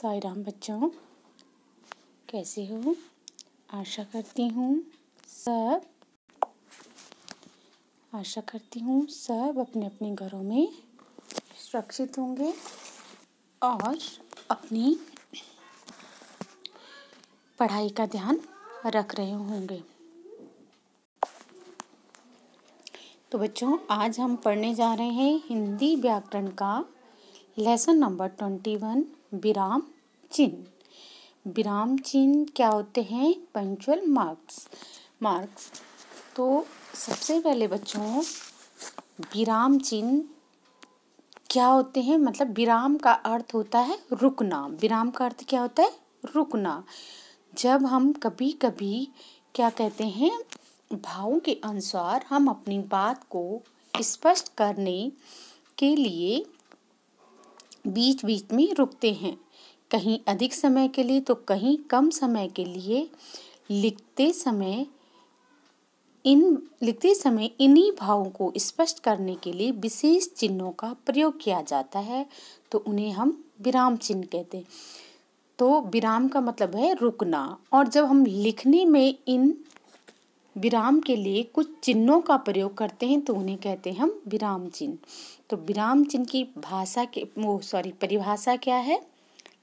साई राम बच्चों, कैसे हो? आशा करती हूँ सब अपने अपने घरों में सुरक्षित होंगे और अपनी पढ़ाई का ध्यान रख रहे होंगे। तो बच्चों, आज हम पढ़ने जा रहे हैं हिंदी व्याकरण का लेसन नंबर 21 विराम चिन्ह। विराम चिन्ह क्या होते हैं? Punctual marks. तो सबसे पहले बच्चों, विराम चिन्ह क्या होते हैं? मतलब विराम का अर्थ होता है रुकना। विराम का अर्थ क्या होता है? रुकना। जब हम कभी कभी क्या कहते हैं, भावों के अनुसार हम अपनी बात को स्पष्ट करने के लिए बीच बीच में रुकते हैं, कहीं अधिक समय के लिए तो कहीं कम समय के लिए। लिखते समय इन्हीं भावों को स्पष्ट करने के लिए विशेष चिन्हों का प्रयोग किया जाता है, तो उन्हें हम विराम चिन्ह कहते हैं। तो विराम का मतलब है रुकना, और जब हम लिखने में इन विराम के लिए कुछ चिन्हों का प्रयोग करते हैं तो उन्हें कहते हैं हम विराम चिन्ह। तो विराम चिन्ह की परिभाषा क्या है?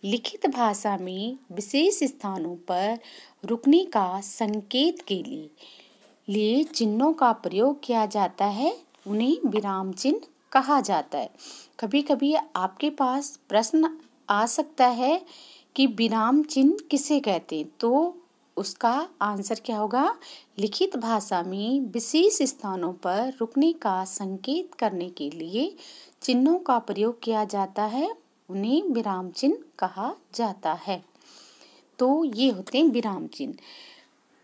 लिखित भाषा में विशेष स्थानों पर रुकने का संकेत के लिए चिन्हों का प्रयोग किया जाता है, उन्हें विराम चिन्ह कहा जाता है। कभी कभी आपके पास प्रश्न आ सकता है कि विराम चिन्ह किसे कहते हैं, तो उसका आंसर क्या होगा? लिखित भाषा में विशेष स्थानों पर रुकने का संकेत करने के लिए चिन्हों का प्रयोग किया जाता है, उन्हें विराम चिन्ह कहा जाता है। तो ये होते हैं विराम चिन्ह।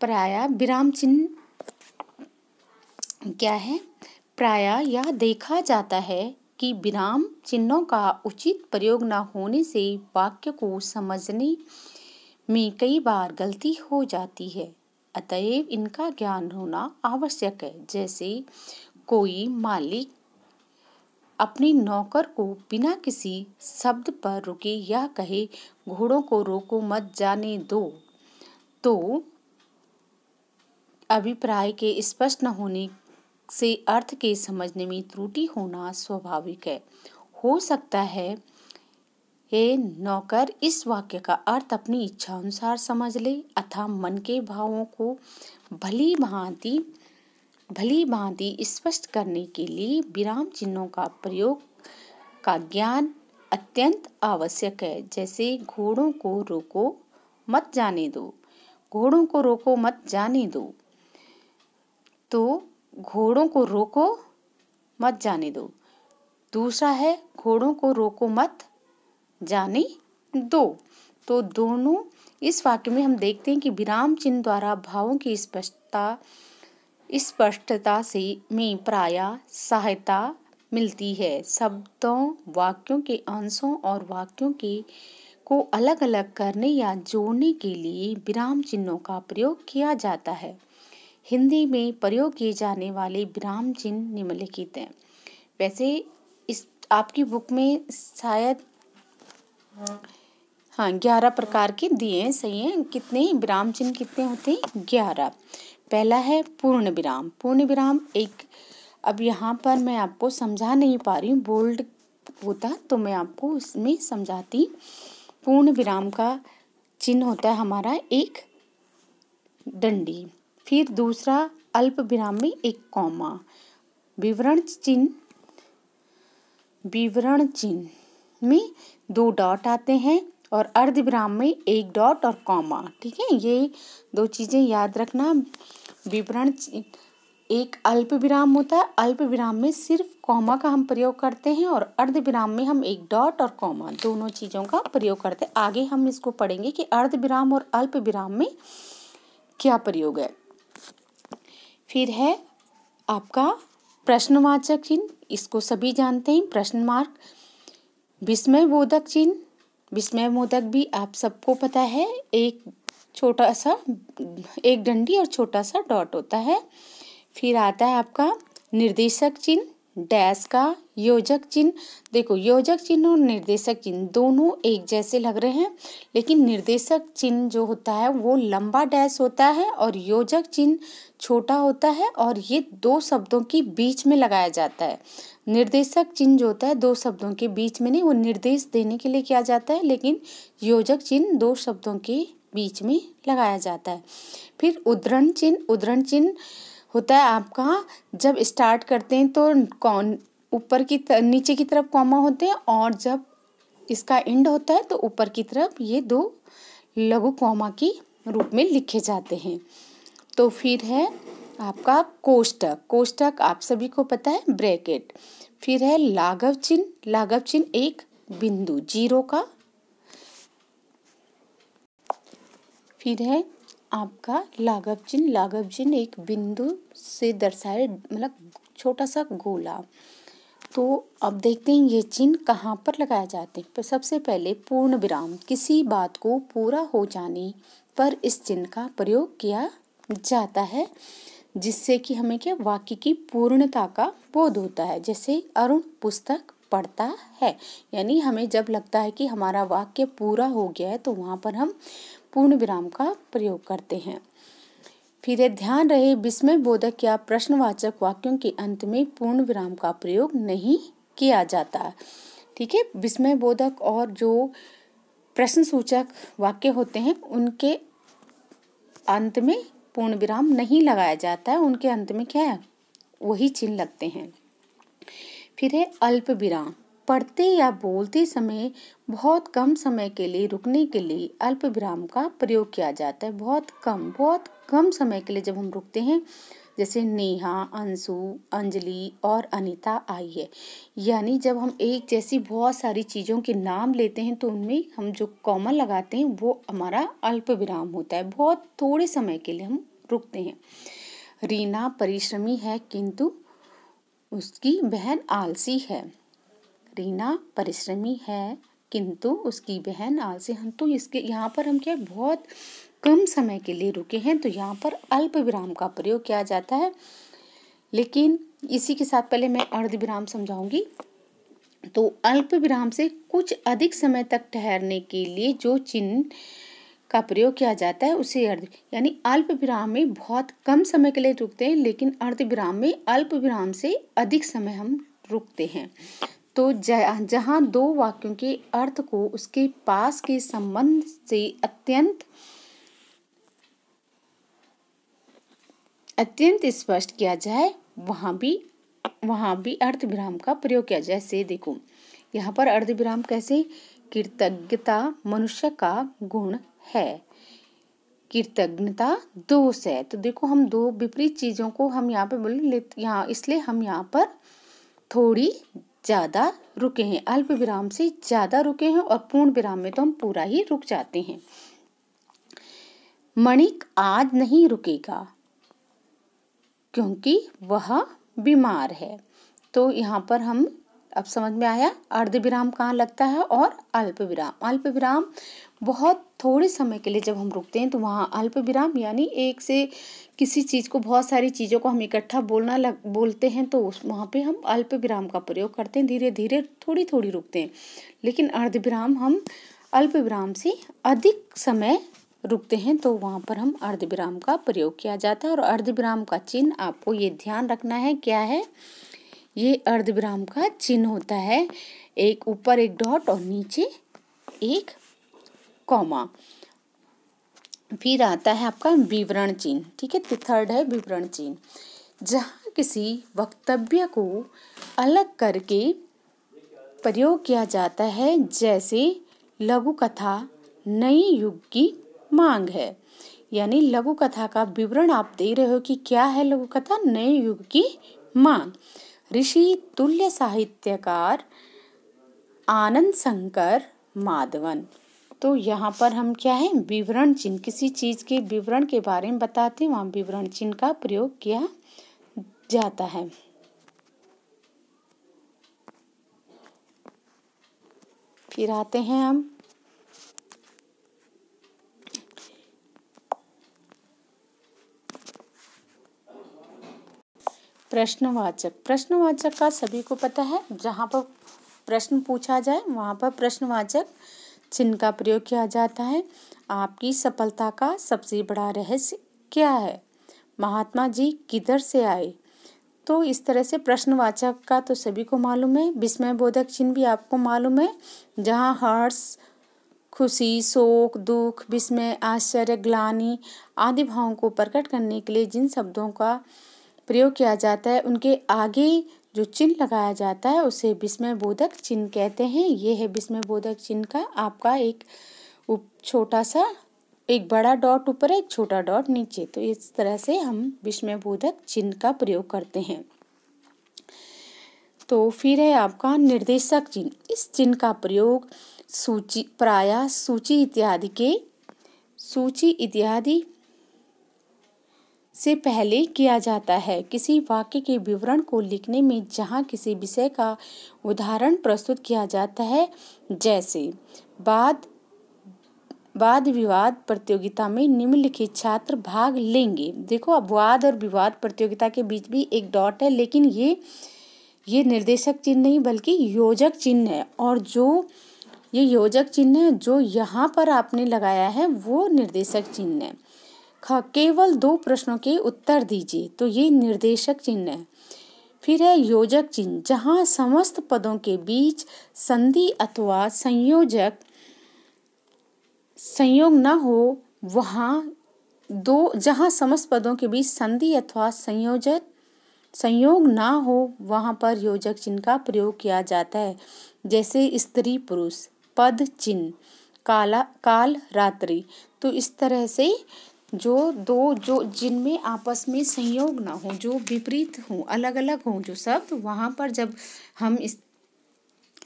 प्रायः विराम चिन्ह क्या है? प्रायः यह देखा जाता है कि विराम चिन्हों का उचित प्रयोग न होने से वाक्य को समझने में कई बार गलती हो जाती है, अतएव इनका ज्ञान होना आवश्यक है। जैसे कोई मालिक अपने नौकर को बिना किसी शब्द पर रुके यह कहे, घोड़ों को रोको मत जाने दो, तो अभिप्राय के स्पष्ट न होने से अर्थ के समझने में त्रुटि होना स्वाभाविक है। हो सकता है ये नौकर इस वाक्य का अर्थ अपनी इच्छा अनुसार समझ ले, अथवा मन के भावों को भली भांति स्पष्ट करने के लिए विराम चिन्हों का प्रयोग का ज्ञान अत्यंत आवश्यक है। जैसे घोड़ों को रोको मत जाने दो, घोड़ों को रोको मत जाने दो, तो घोड़ों को रोको मत जाने दो। दूसरा है घोड़ों को रोको मत जाने दो। तो दोनों इस वाक्य में हम देखते हैं कि विराम चिन्ह द्वारा भावों की स्पष्टता में प्रायः सहायता मिलती है। शब्दों, वाक्यों के अंशों और वाक्यों को अलग अलग करने या जोड़ने के लिए विराम चिन्हों का प्रयोग किया जाता है। हिंदी में प्रयोग किए जाने वाले विराम चिन्ह निम्नलिखित हैं। वैसे इस आपकी बुक में शायद 11 प्रकार के दिए हैं, सही है। कितने विराम चिन्ह कितने होते हैं? 11। पहला है पूर्ण विराम। पूर्ण विराम अब यहाँ पर मैं आपको समझा नहीं पा रही हूँ, बोल्ड होता तो मैं आपको उसमें समझाती। पूर्ण विराम का चिन्ह होता है हमारा एक डंडी। फिर दूसरा अल्प विराम में एक कॉमा। विवरण चिन्ह में 2 डॉट आते हैं और अर्ध विराम में 1 डॉट और कॉमा। ठीक है, ये 2 चीजें याद रखना। विवरण एक अल्प विराम होता है, अल्प विराम में सिर्फ कॉमा का हम प्रयोग करते हैं, और अर्ध विराम में हम 1 डॉट और कॉमा दोनों चीजों का प्रयोग करते हैं। आगे हम इसको पढ़ेंगे कि अर्ध विराम और अल्प विराम में क्या प्रयोग है। फिर है आपका प्रश्नवाचक चिन्ह, इसको सभी जानते हैं, प्रश्न मार्क। विस्मयबोधक चिन्ह, विस्मयबोधक भी आप सबको पता है, एक डंडी और छोटा सा डॉट होता है। फिर आता है आपका निर्देशक चिन्ह, डैश का योजक चिन्ह। देखो योजक चिन्ह और निर्देशक चिन्ह दोनों एक जैसे लग रहे हैं, लेकिन निर्देशक चिन्ह जो होता है वो लंबा डैश होता है और योजक चिन्ह छोटा होता है और ये दो शब्दों के बीच में लगाया जाता है। निर्देशक चिन्ह जो होता है दो शब्दों के बीच में नहीं, वो निर्देश देने के लिए किया जाता है, लेकिन योजक चिन्ह दो शब्दों के बीच में लगाया जाता है। फिर उद्धरण चिन्ह होता है आपका, जब स्टार्ट करते हैं तो कौन ऊपर की नीचे की तरफ कॉमा होते हैं और जब इसका एंड होता है तो ऊपर की तरफ ये दो लघु कॉमा के रूप में लिखे जाते हैं। तो फिर है आपका कोष्टक आप सभी को पता है, ब्रैकेट। फिर है लाघव चिन्ह एक बिंदु जीरो का। फिर है आपका लाघव चिन्ह एक बिंदु से दर्शाए, मतलब छोटा सा गोला। तो अब देखते हैं ये चिन्ह कहाँ पर लगाए जाते हैं। सबसे पहले पूर्ण विराम, किसी बात को पूरा हो जाने पर इस चिन्ह का प्रयोग किया जाता है, जिससे कि हमें क्या वाक्य की पूर्णता का बोध होता है। जैसे अरुण पुस्तक पढ़ता है, यानी हमें जब लगता है कि हमारा वाक्य पूरा हो गया है तो वहाँ पर हम पूर्ण विराम का प्रयोग करते हैं। फिर है ध्यान रहे विस्मय बोधक या प्रश्नवाचक वाक्यों के अंत में पूर्ण विराम का प्रयोग नहीं किया जाता। ठीक है, विस्मय बोधक और जो प्रश्नसूचक वाक्य होते हैं उनके अंत में पूर्ण विराम नहीं लगाया जाता है, उनके अंत में क्या है वही चिन्ह लगते हैं। फिर है अल्प विराम, पढ़ते या बोलते समय बहुत कम समय के लिए रुकने के लिए अल्प विराम का प्रयोग किया जाता है। बहुत कम समय के लिए जब हम रुकते हैं, जैसे नेहा, अंशु, अंजलि और अनीता आई है, यानी जब हम एक जैसी बहुत सारी चीज़ों के नाम लेते हैं तो उनमें हम जो कॉमा लगाते हैं वो हमारा अल्प विराम होता है, बहुत थोड़े समय के लिए हम रुकते हैं। रीना परिश्रमी है किंतु उसकी बहन आलसी है। रीना परिश्रमी है किंतु उसकी बहन आलसी। हम तो इसके यहाँ पर हम क्या बहुत कम समय के लिए रुके हैं, तो यहाँ पर अल्प विराम का प्रयोग किया जाता है। लेकिन इसी के साथ पहले मैं अर्ध विराम समझाऊंगी। तो अल्प विराम से कुछ अधिक समय तक ठहरने के लिए जो चिन्ह का प्रयोग किया जाता है उसे अर्ध, यानी अल्प विराम में बहुत कम समय के लिए रुकते हैं, लेकिन अर्ध विराम में अल्प विराम से अधिक समय हम रुकते हैं। तो जहाँ दो वाक्यों के अर्थ को उसके पास के संबंध से अत्यंत स्पष्ट किया जाए वहाँ भी अर्ध विराम का प्रयोग किया जाए। जैसे देखो यहाँ पर अर्ध विराम कैसे, कृतज्ञता मनुष्य का गुण है, कृतज्ञता दोष है। तो देखो हम दो विपरीत चीजों को हम यहाँ पे बोले, यहाँ इसलिए हम यहाँ पर थोड़ी ज्यादा रुके हैं, अल्प विराम से ज्यादा रुके हैं, और पूर्ण विराम में तो हम पूरा ही रुक जाते हैं। मणिक आज नहीं रुकेगा क्योंकि वह बीमार है। तो यहाँ पर हम अब समझ में आया अर्ध विराम कहाँ लगता है और अल्प विराम बहुत थोड़े समय के लिए जब हम रुकते हैं तो वहाँ अल्प विराम, यानी एक से किसी चीज़ को बहुत सारी चीज़ों को हम इकट्ठा बोलते हैं तो वहाँ पे हम अल्प विराम का प्रयोग करते हैं, धीरे धीरे थोड़ी थोड़ी रुकते हैं। लेकिन अर्ध विराम हम अल्प विराम से अधिक समय रुकते हैं तो वहाँ पर हम अर्ध विराम का प्रयोग किया जाता है। और अर्ध विराम का चिन्ह आपको ये ध्यान रखना है क्या है, ये अर्ध विराम का चिन्ह होता है, एक ऊपर एक डॉट और नीचे एक कॉमा। फिर आता है आपका विवरण चिन्ह। ठीक है, थर्ड है विवरण चिन्ह, जहाँ किसी वक्तव्य को अलग करके प्रयोग किया जाता है, जैसे लघु कथा नए युग की मांग है। यानी लघु कथा का विवरण आप दे रहे हो कि क्या है लघु कथा, नए युग की मांग। ऋषि तुल्य साहित्यकार आनंद शंकर माधवन। तो यहाँ पर हम क्या है विवरण चिन्ह, किसी चीज के विवरण के बारे में बताते हैं, वहाँ विवरण चिन्ह का प्रयोग किया जाता है। फिर आते हैं हम प्रश्नवाचक। प्रश्नवाचक का सभी को पता है, जहाँ पर प्रश्न पूछा जाए वहाँ पर प्रश्नवाचक चिन्ह का प्रयोग किया जाता है। आपकी सफलता का सबसे बड़ा रहस्य क्या है? महात्मा जी किधर से आए? तो इस तरह से प्रश्नवाचक का तो सभी को मालूम है। विस्मयबोधक चिन्ह भी आपको मालूम है, जहाँ हर्ष, खुशी, शोक, दुख, विस्मय, आश्चर्य, ग्लानि आदि भावों को प्रकट करने के लिए जिन शब्दों का प्रयोग किया जाता है उनके आगे जो चिन्ह लगाया जाता है उसे विस्मयबोधक चिन्ह कहते हैं। ये है विस्मयबोधक चिन्ह का आपका एक छोटा सा, एक बड़ा डॉट ऊपर है, एक छोटा डॉट नीचे। तो इस तरह से हम विस्मयबोधक चिन्ह का प्रयोग करते हैं। तो फिर है आपका निर्देशक चिन्ह। इस चिन्ह का प्रयोग प्रायः सूची इत्यादि से पहले किया जाता है। किसी वाक्य के विवरण को लिखने में जहाँ किसी विषय का उदाहरण प्रस्तुत किया जाता है, जैसे वाद विवाद प्रतियोगिता में निम्नलिखित छात्र भाग लेंगे। देखो, अब वाद और विवाद प्रतियोगिता के बीच भी एक डॉट है, लेकिन ये निर्देशक चिन्ह नहीं बल्कि योजक चिन्ह है, और जो ये योजक चिन्ह है जो यहाँ पर आपने लगाया है वो निर्देशक चिन्ह है। केवल 2 प्रश्नों के उत्तर दीजिए, तो ये निर्देशक चिन्ह है। फिर है योजक चिन्ह, जहाँ समस्त पदों के बीच संधि अथवा संयोग न हो, जहाँ समस्त पदों के बीच संधि अथवा संयोग ना हो वहाँ पर योजक चिन्ह का प्रयोग किया जाता है। जैसे स्त्री पुरुष, पद चिन्ह, काल रात्रि। तो इस तरह से जो जिनमें आपस में संयोग ना हो, जो विपरीत हो, अलग अलग हो जो शब्द, वहाँ पर जब हम इस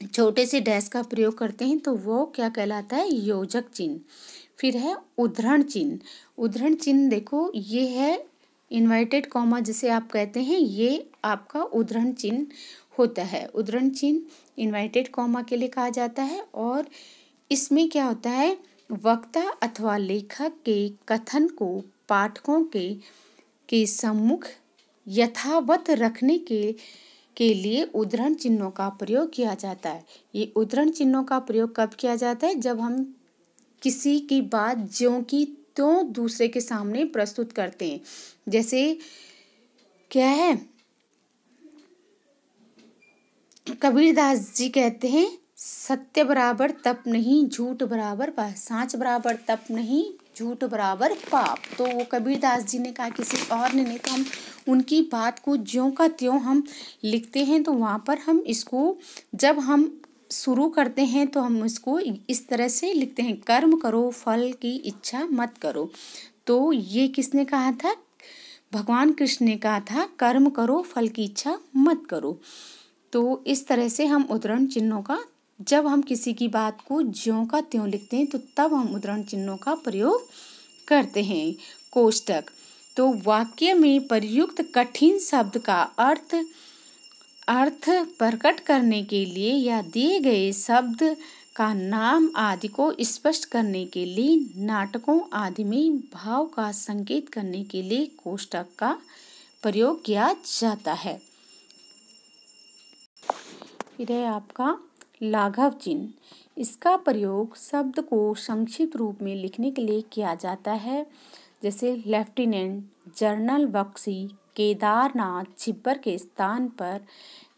छोटे से डैश का प्रयोग करते हैं तो वो क्या कहलाता है? योजक चिन्ह। फिर है उद्धरण चिन्ह। उद्धरण चिन्ह देखो, ये है इन्वर्टेड कॉमा जिसे आप कहते हैं, ये आपका उद्धरण चिन्ह होता है। उद्धरण चिन्ह इन्वर्टेड कॉमा के लिए कहा जाता है, और इसमें क्या होता है? वक्ता अथवा लेखक के कथन को पाठकों के सम्मुख यथावत रखने के लिए उद्धरण चिन्हों का प्रयोग किया जाता है। ये उद्धरण चिन्हों का प्रयोग कब किया जाता है? जब हम किसी की बात ज्यों की त्यों दूसरे के सामने प्रस्तुत करते हैं। जैसे क्या है, कबीरदास जी कहते हैं, सत्य बराबर तप नहीं, झूठ बराबर पाप, साँच बराबर तप नहीं, झूठ बराबर पाप। तो वो कबीरदास जी ने कहा, किसी और ने नहीं, तो हम उनकी बात को ज्यों का त्यों हम लिखते हैं। तो वहाँ पर हम इसको जब हम शुरू करते हैं तो हम इसको इस तरह से लिखते हैं, कर्म करो फल की इच्छा मत करो। तो ये किसने कहा था? भगवान कृष्ण ने कहा था, कर्म करो फल की इच्छा मत करो। तो इस तरह से हम उद्धरण चिन्हों का, जब हम किसी की बात को ज्यों का त्यों लिखते हैं तो तब हम उद्धरण चिन्हों का प्रयोग करते हैं। कोष्टक, तो वाक्य में प्रयुक्त कठिन शब्द का अर्थ प्रकट करने के लिए या दिए गए शब्द का नाम आदि को स्पष्ट करने के लिए, नाटकों आदि में भाव का संकेत करने के लिए कोष्टक का प्रयोग किया जाता है। फिर है आपका लाघव चिन्ह। इसका प्रयोग शब्द को संक्षिप्त रूप में लिखने के लिए किया जाता है। जैसे लेफ्टिनेंट, जनरल बख्शी, केदारनाथ, छिब्बर के स्थान पर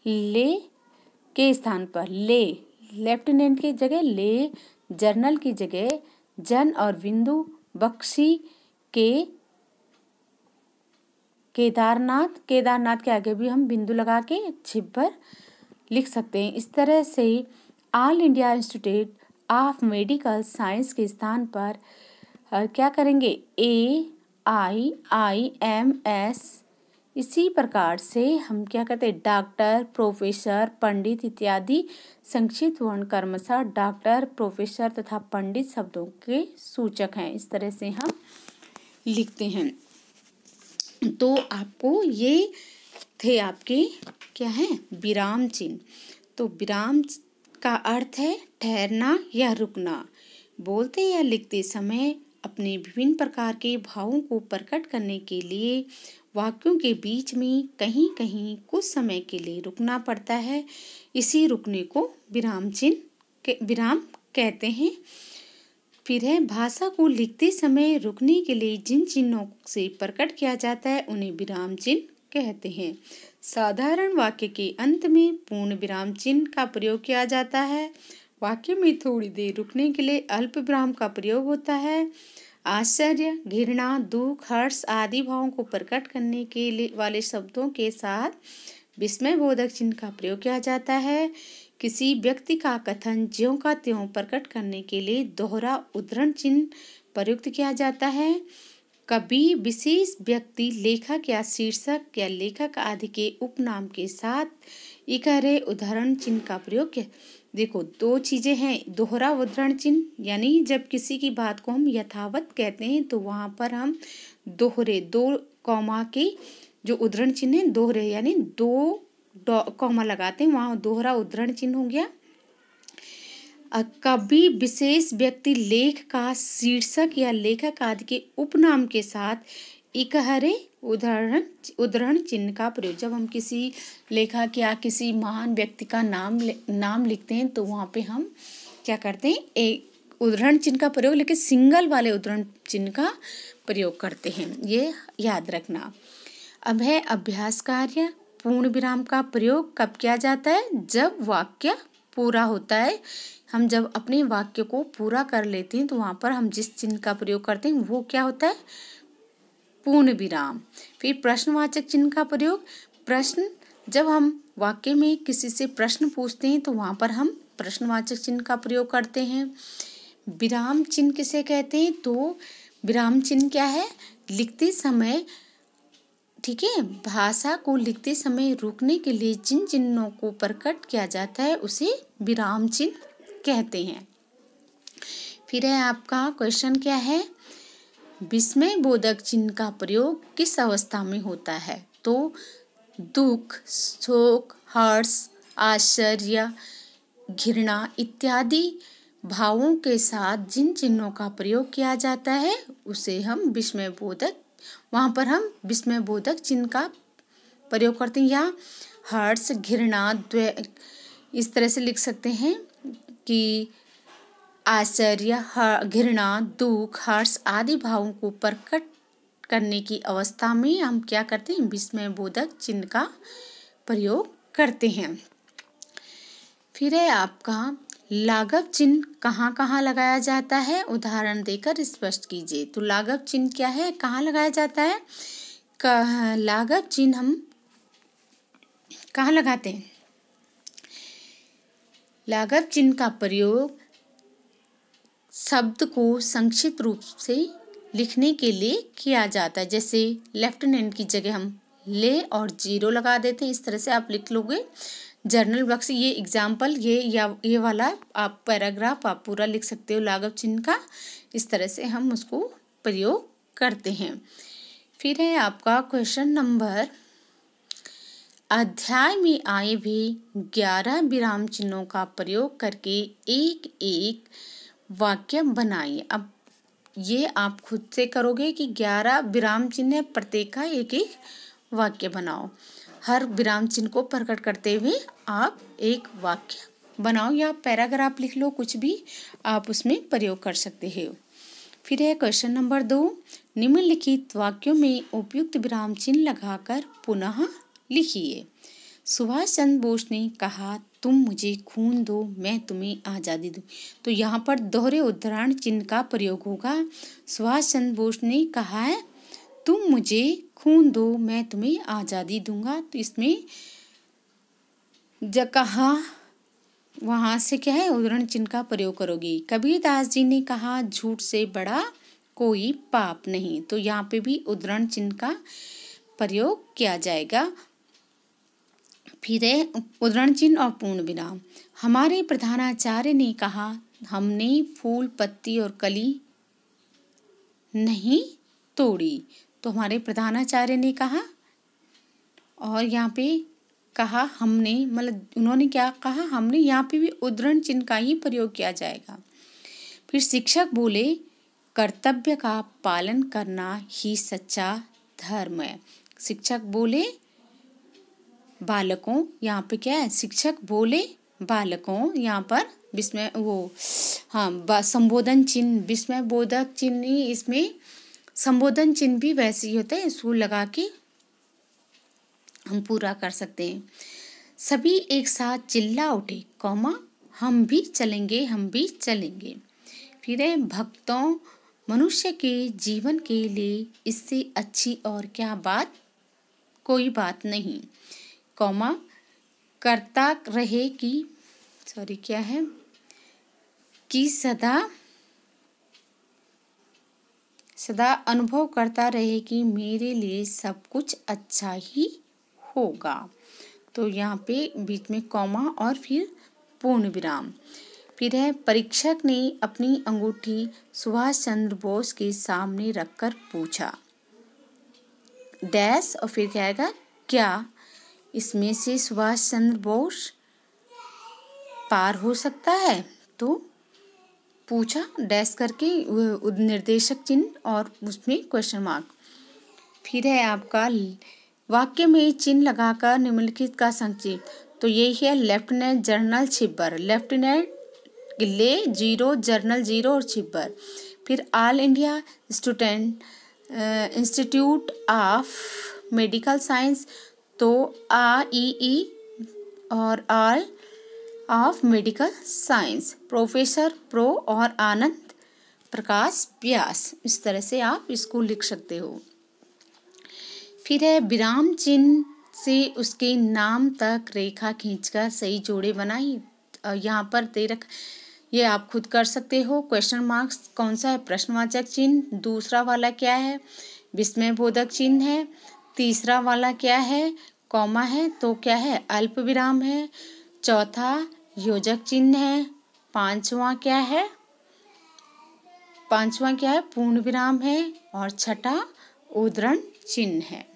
ले, लेफ्टिनेंट की जगह ले, जनरल की जगह जन, और बिंदु बख्शी के केदारनाथ के आगे भी हम बिंदु लगा के छिब्बर लिख सकते हैं। इस तरह से all India institute of medical science के स्थान पर क्या करेंगे? AIIMS। इसी प्रकार से हम क्या करते हैं? डॉक्टर, प्रोफेसर, पंडित इत्यादि संक्षिप्त वर्ण क्रमशः डॉक्टर, प्रोफेसर तथा पंडित शब्दों के सूचक हैं। इस तरह से हम लिखते हैं। तो आपको ये थे आपके क्या है? विराम चिन्ह। तो विराम का अर्थ है ठहरना या रुकना। बोलते या लिखते समय अपने विभिन्न प्रकार के भावों को प्रकट करने के लिए वाक्यों के बीच में कहीं कहीं कुछ समय के लिए रुकना पड़ता है। इसी रुकने को विराम कहते हैं। फिर है, भाषा को लिखते समय रुकने के लिए जिन चिन्हों से प्रकट किया जाता है उन्हें विराम चिन्ह कहते हैं। साधारण वाक्य के अंत में पूर्ण विराम चिन्ह का प्रयोग किया जाता है। वाक्य में थोड़ी देर रुकने के लिए अल्प विराम का प्रयोग होता है। आश्चर्य, घृणा, दुख, हर्ष आदि भावों को प्रकट करने के लिए वाले शब्दों के साथ विस्मयबोधक चिन्ह का प्रयोग किया जाता है। किसी व्यक्ति का कथन ज्यों का त्यों प्रकट करने के लिए दोहरा उद्धरण चिन्ह प्रयुक्त किया जाता है। कभी विशेष व्यक्ति, लेखक या शीर्षक या लेखक आदि के उपनाम के साथ इकहरे उद्धरण चिन्ह का प्रयोग किया। देखो, दो चीजें हैं। दोहरा उद्धरण चिन्ह यानी जब किसी की बात को हम यथावत कहते हैं तो वहां पर हम दोहरे, दो कॉमा के जो उद्धरण चिन्ह है दोहरे यानी दो कॉमा लगाते हैं, वहां दोहरा उद्धरण चिन्ह हो गया। कभी विशेष व्यक्ति, लेख का शीर्षक या लेखक आदि के उपनाम के साथ इकहरे उद्धरण चिन्ह का प्रयोग, जब हम किसी लेखक या किसी महान व्यक्ति का नाम लिखते हैं तो वहाँ पे हम क्या करते हैं, एक उद्धरण चिन्ह का प्रयोग, लेकिन सिंगल वाले उद्धरण चिन्ह का प्रयोग करते हैं। ये याद रखना। अब है अभ्यास कार्य। पूर्ण विराम का प्रयोग कब किया जाता है? जब वाक्य पूरा होता है। हम जब अपने वाक्य को पूरा कर लेते हैं तो वहाँ पर हम जिस चिन्ह का प्रयोग करते हैं वो क्या होता है? पूर्ण विराम। फिर प्रश्नवाचक चिन्ह का प्रयोग। प्रश्न, जब हम वाक्य में किसी से प्रश्न पूछते हैं तो वहाँ पर हम प्रश्नवाचक चिन्ह का प्रयोग करते हैं। विराम चिन्ह किसे कहते हैं? तो विराम चिन्ह क्या है? लिखते समय, ठीक है, भाषा को लिखते समय रुकने के लिए जिन चिन्हों को प्रकट किया जाता है उसे विराम चिन्ह कहते हैं। फिर है आपका क्वेश्चन क्या है? विस्मयबोधक चिन्ह का प्रयोग किस अवस्था में होता है? तो दुख, शोक, हर्ष, आश्चर्य, घृणा इत्यादि भावों के साथ जिन चिन्हों का प्रयोग किया जाता है उसे हम विस्मयबोधक, वहाँ पर हम विस्मयबोधक चिन्ह का प्रयोग करते हैं। या हर्ष, घृणा, इस तरह से लिख सकते हैं कि आश्चर्य, घृणा, दुख, हर्ष आदि भावों को प्रकट करने की अवस्था में हम क्या करते हैं? विस्मयबोधक चिन्ह का प्रयोग करते हैं। फिर है आपका लाघव चिन्ह कहाँ कहाँ लगाया जाता है? उदाहरण देकर स्पष्ट कीजिए। तो लाघव चिन्ह क्या है, कहाँ लगाया जाता है? लाघव चिन्ह हम कहाँ लगाते हैं? लाघव चिन्ह का प्रयोग शब्द को संक्षिप्त रूप से लिखने के लिए किया जाता है। जैसे लेफ्टिनेंट की जगह हम ले और जीरो लगा देते हैं, इस तरह से आप लिख लोगे। जर्नल बॉक्स, ये एग्जाम्पल, ये वाला आप पैराग्राफ आप पूरा लिख सकते हो लाघव चिन्ह का। इस तरह से हम उसको प्रयोग करते हैं। फिर है आपका क्वेश्चन नंबर, अध्याय में आए भी 11 विराम चिन्हों का प्रयोग करके एक एक वाक्य बनाइए। अब ये आप खुद से करोगे कि 11 विराम चिन्ह है, प्रत्येक का एक एक वाक्य बनाओ। हर विराम चिन्ह को प्रकट करते हुए आप एक वाक्य बनाओ या पैराग्राफ लिख लो, कुछ भी आप उसमें प्रयोग कर सकते हो। फिर है क्वेश्चन नंबर 2, निम्नलिखित वाक्यों में उपयुक्त विराम चिन्ह लगाकर पुनः लिखिए। सुभाष चंद्र बोस ने कहा, तुम मुझे खून दो मैं तुम्हें आज़ादी दूं। तो यहाँ पर दोहरे उद्धरण चिन्ह का प्रयोग होगा। सुभाष चंद्र बोस ने कहा है, तुम मुझे खून दो मैं तुम्हें आज़ादी दूंगा। तो इसमें जब कहा वहाँ से क्या है, उद्धरण चिन्ह का प्रयोग करोगी। कबीरदास जी ने कहा, झूठ से बड़ा कोई पाप नहीं। तो यहाँ पे भी उद्धरण चिन्ह का प्रयोग किया जाएगा। फिर है उद्धरण चिन्ह और पूर्ण विराम। हमारे प्रधानाचार्य ने कहा, हमने फूल, पत्ती और कली नहीं तोड़ी। तो हमारे प्रधानाचार्य ने कहा, और यहाँ पे कहा हमने, मतलब उन्होंने क्या कहा, हमने, यहाँ पे भी उद्धरण चिन्ह का ही प्रयोग किया जाएगा। फिर शिक्षक बोले, कर्तव्य का पालन करना ही सच्चा धर्म है। शिक्षक बोले बालकों, यहाँ पे क्या है, शिक्षक बोले बालकों, यहाँ पर विस्मय संबोधन चिन्ह, विस्मय बोधक चिन्ह, इसमें संबोधन चिन्ह भी वैसे ही होते हैं, इसको लगा के हम पूरा कर सकते हैं। सभी एक साथ चिल्ला उठे, कौमा हम भी चलेंगे, हम भी चलेंगे। फिर है भक्तों, मनुष्य के जीवन के लिए इससे अच्छी और क्या बात, कोई बात नहीं, कौमा करता रहे कि क्या है कि सदा अनुभव करता रहे कि मेरे लिए सब कुछ अच्छा ही होगा। तो यहाँ पे बीच में कॉमा और फिर पूर्ण विराम। फिर है परीक्षक ने अपनी अंगूठी सुभाष चंद्र बोस के सामने रखकर पूछा, डैश, और फिर क्या आएगा, क्या इसमें से सुभाष चंद्र बोस पार हो सकता है? तो पूछा डैश करके निर्देशक चिन्ह और उसमें क्वेश्चन मार्क। फिर है आपका वाक्य में चिन्ह लगाकर निम्नलिखित का संक्षिप्त। तो यही है लेफ्टिनेंट जनरल छिब्बर, लेफ्टिनेंट ले 0, जनरल 0 और छिब्बर। फिर all India student institute of medical science, तो AEE और all of medical science, professor pro और आनंद प्रकाश व्यास। इस तरह से आप इसको लिख सकते हो। फिर है विराम चिन्ह से उसके नाम तक रेखा खींचकर सही जोड़े बनाई। यहाँ पर दे रख, ये आप खुद कर सकते हो। क्वेश्चन मार्क्स कौन सा है, प्रश्नवाचक चिन्ह। दूसरा वाला क्या है, विस्मय बोधक चिन्ह है। तीसरा वाला क्या है, कॉमा है। तो क्या है, अल्प विराम है। चौथा योजक चिन्ह है। पांचवा क्या है, पूर्ण विराम है। और छठा उद्धरण चिन्ह है।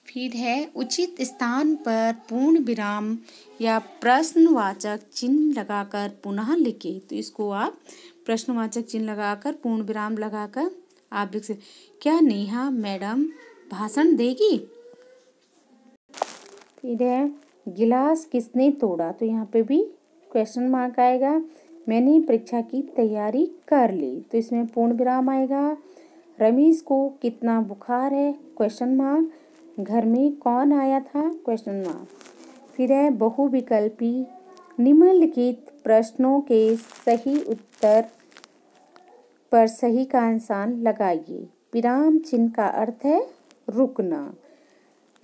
फिर है उचित स्थान पर पूर्ण विराम या प्रश्नवाचक चिन्ह लगाकर पुनः लिखें। तो इसको आप प्रश्नवाचक चिन्ह लगाकर पूर्ण विराम लगाकर आप लिख सकते। क्या नेहा मैडम भाषण देगी? फिर है गिलास किसने तोड़ा, तो यहाँ पे भी क्वेश्चन मार्क आएगा। मैंने परीक्षा की तैयारी कर ली, तो इसमें पूर्ण विराम आएगा। रमेश को कितना बुखार है, क्वेश्चन मार्क। घर में कौन आया था, क्वेश्चन मार्क। फिर है बहुविकल्पी निम्नलिखित प्रश्नों के सही उत्तर पर सही का निशान लगाइए। विराम चिन्ह का अर्थ है रुकना।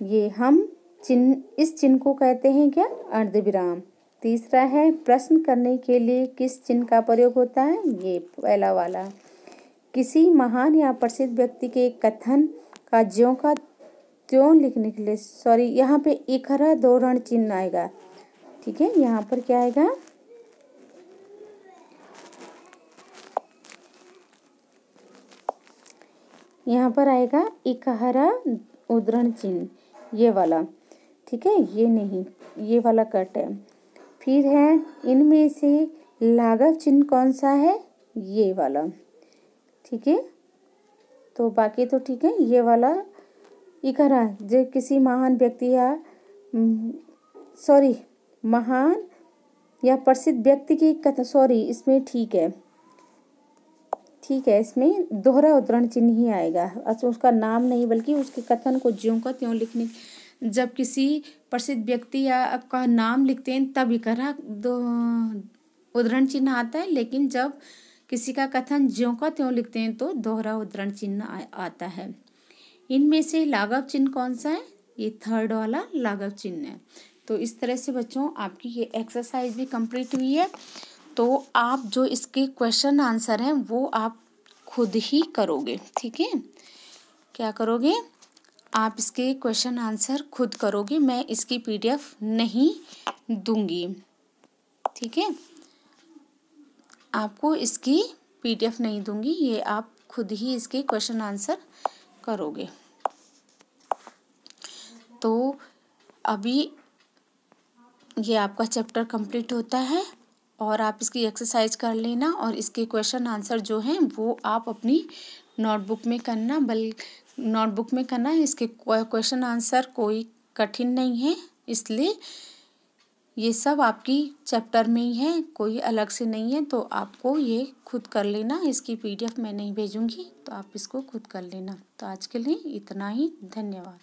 ये हम इस चिन्ह को कहते हैं क्या, अर्धविराम। तीसरा है प्रश्न करने के लिए किस चिन्ह का प्रयोग होता है, ये पहला वाला। किसी महान या प्रसिद्ध व्यक्ति के कथन का ज्यों का त्यों लिखने के लिए, यहाँ पे एक हरा 2 ऋण चिन्ह आएगा। ठीक है, यहाँ पर क्या आएगा, यहाँ पर आएगा एक हरा उद्धरण चिन्ह, ये वाला। ठीक है, ये नहीं, ये वाला कट है। फिर है इनमें से लाघव चिन्ह कौन सा है, ये वाला। ठीक है, तो बाकी तो ठीक है। ये वाला इकरा जो किसी महान व्यक्ति या महान या प्रसिद्ध व्यक्ति की कथा, इसमें ठीक है, इसमें दोहरा उद्धरण चिन्ह ही आएगा। अच्छा, उसका नाम नहीं बल्कि उसके कथन को ज्यों का त्यों लिखने, जब किसी प्रसिद्ध व्यक्ति या आपका नाम लिखते हैं तब इकरा उद्धरण चिन्ह आता है, लेकिन जब किसी का कथन ज्यों का त्यों लिखते हैं तो दोहरा उद्धरण चिन्ह आता है। इनमें से लाघव चिन्ह कौन सा है, ये थर्ड वाला लाघव चिन्ह है। तो इस तरह से बच्चों आपकी ये एक्सरसाइज भी कंप्लीट हुई है। तो आप जो इसके क्वेश्चन आंसर हैं वो आप खुद ही करोगे। ठीक है, क्या करोगे, आप इसके क्वेश्चन आंसर खुद करोगे, मैं इसकी PDF नहीं दूंगी। ठीक है, आपको इसकी PDF नहीं दूंगी, ये आप खुद ही इसके क्वेश्चन आंसर करोगे। तो अभी ये आपका चैप्टर कंप्लीट होता है और आप इसकी एक्सरसाइज कर लेना और इसके क्वेश्चन आंसर जो हैं वो आप अपनी नोटबुक में करना। नोटबुक में करना है। इसके क्वेश्चन आंसर कोई कठिन नहीं है, इसलिए ये सब आपकी चैप्टर में ही है, कोई अलग से नहीं है। तो आपको ये खुद कर लेना। इसकी PDF मैं नहीं भेजूँगी, तो आप इसको खुद कर लेना। तो आज के लिए इतना ही। धन्यवाद।